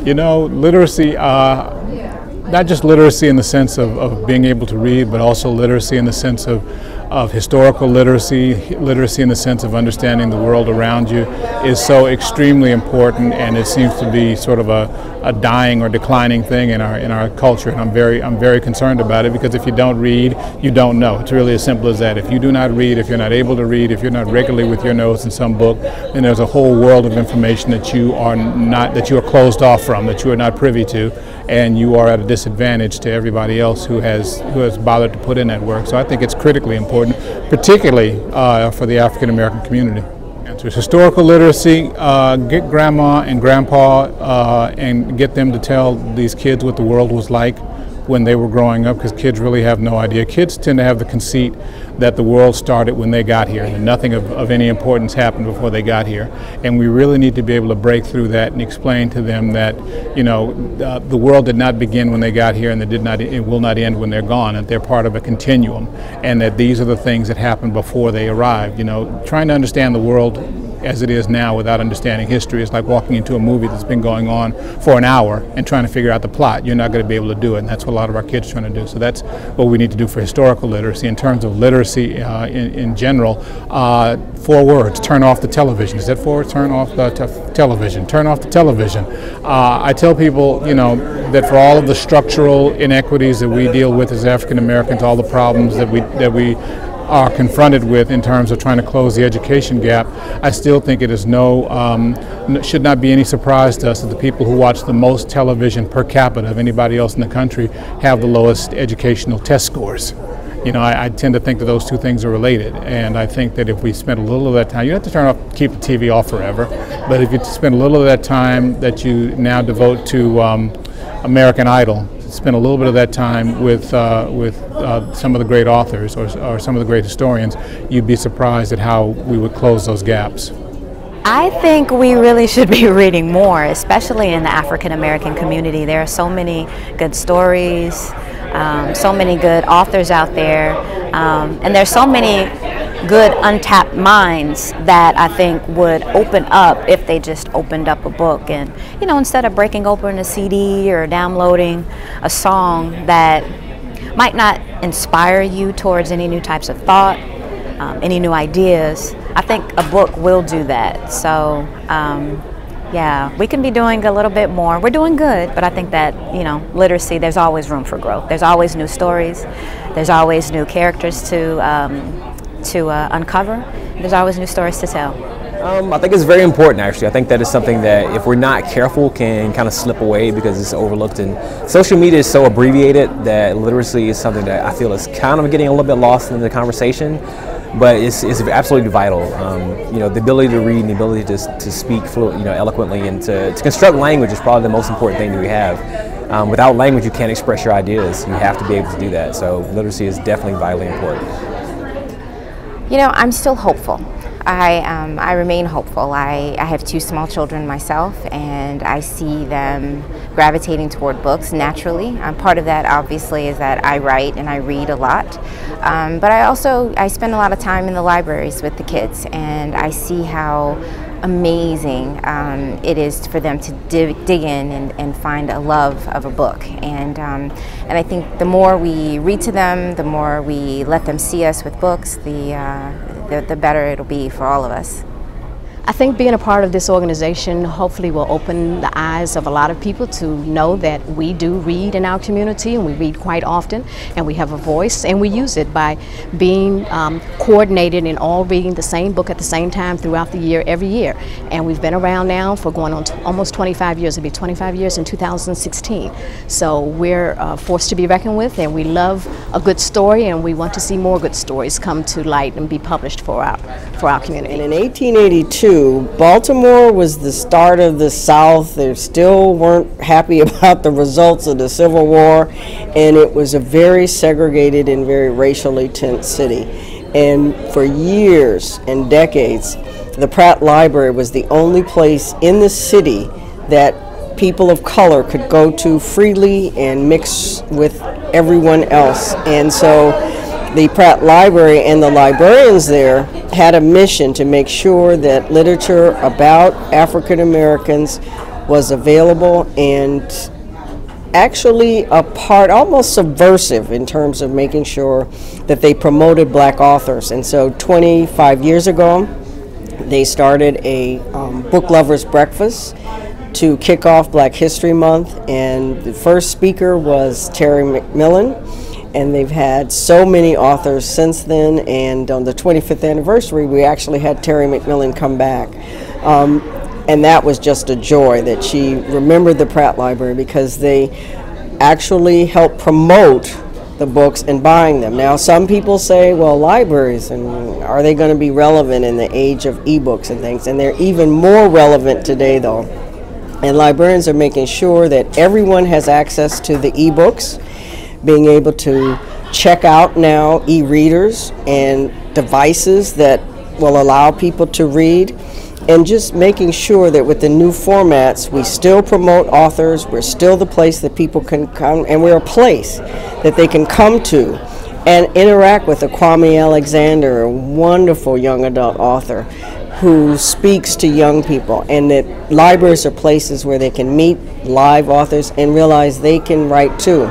You know, literacy, not just literacy in the sense of being able to read, but also literacy in the sense of historical literacy, literacy in the sense of understanding the world around you is so extremely important, and it seems to be sort of a dying or declining thing in our culture, and I'm very concerned about it, because if you don't read, you don't know. It's really as simple as that. If you do not read, if you're not able to read, if you're not regularly with your nose in some book, then there's a whole world of information that you are closed off from, that you are not privy to, and you are at a disadvantage to everybody else who has bothered to put in that work. So I think it's critically important, particularly for the African American community. Historical literacy, get grandma and grandpa and get them to tell these kids what the world was like when they were growing up, because kids really have no idea. Kids tend to have the conceit that the world started when they got here, and nothing of any importance happened before they got here. And we really need to be able to break through that and explain to them that, you know, the world did not begin when they got here, and it will not end when they're gone, and they're part of a continuum, and that these are the things that happened before they arrived. You know, trying to understand the world as it is now without understanding history is like walking into a movie that's been going on for an hour and trying to figure out the plot. You're not going to be able to do it, and that's what a lot of our kids are trying to do. So that's what we need to do for historical literacy. In terms of literacy in general, 4 words: turn off the television. Is that 4 words? Turn off the television. Turn off the television. I tell people, you know, that for all of the structural inequities that we deal with as African Americans, all the problems that we are confronted with in terms of trying to close the education gap, I still think it is should not be any surprise to us that the people who watch the most television per capita of anybody else in the country have the lowest educational test scores. You know, I tend to think that those two things are related, and I think that if we spend a little of that time, you don't have to keep the TV off forever, but if you spend a little of that time that you now devote to American Idol, spend a little bit of that time with some of the great authors or some of the great historians, you'd be surprised at how we would close those gaps. I think we really should be reading more, especially in the African American community. There are so many good stories, so many good authors out there, and there's so many good untapped minds that I think would open up if they just opened up a book, and, you know, instead of breaking open a CD or downloading a song that might not inspire you towards any new types of thought, any new ideas, I think a book will do that. So yeah, we can be doing a little bit more. We're doing good, but I think that, you know, literacy, there's always room for growth. There's always new stories, there's always new characters to uncover. There's always new stories to tell. I think it's very important, actually. I think that is something that, if we're not careful, can kind of slip away because it's overlooked. And social media is so abbreviated that literacy is something that I feel is kind of getting a little bit lost in the conversation. But it's absolutely vital. You know, the ability to read and the ability to speak eloquently and to construct language is probably the most important thing that we have. Without language, you can't express your ideas. You have to be able to do that. So literacy is definitely vitally important. You know, I'm still hopeful. I remain hopeful. I have 2 small children myself, and I see them gravitating toward books naturally. Part of that, obviously, is that I write and I read a lot. But I spend a lot of time in the libraries with the kids, and I see how amazing it is for them to dig in and find a love of a book. And I think the more we read to them, the more we let them see us with books, the better it'll be for all of us. I think being a part of this organization hopefully will open the eyes of a lot of people to know that we do read in our community, and we read quite often, and we have a voice, and we use it by being coordinated and all reading the same book at the same time throughout the year, every year. And we've been around now for going on almost 25 years. It'll be 25 years in 2016. So we're a force to be reckoned with, and we love a good story, and we want to see more good stories come to light and be published for our community. And in 1882, Baltimore was the start of the South. They still weren't happy about the results of the Civil War, and it was a very segregated and very racially tense city. And for years and decades, the Pratt Library was the only place in the city that people of color could go to freely and mix with everyone else. And so the Pratt Library and the librarians there had a mission to make sure that literature about African Americans was available and actually a part, almost subversive in terms of making sure that they promoted black authors. And so 25 years ago, they started a book lovers breakfast to kick off Black History Month, and the first speaker was Terry McMillan, and they've had so many authors since then, and on the 25th anniversary we actually had Terry McMillan come back. And that was just a joy that she remembered the Pratt Library because they actually helped promote the books and buying them. Now some people say, well, libraries, and are they going to be relevant in the age of ebooks and things? And they're even more relevant today though. And librarians are making sure that everyone has access to the ebooks, being able to check out now e-readers and devices that will allow people to read, and just making sure that with the new formats we still promote authors, we're still the place that people can come, and we're a place that they can come to and interact with. A Kwame Alexander, a wonderful young adult author who speaks to young people, and that libraries are places where they can meet live authors and realize they can write too.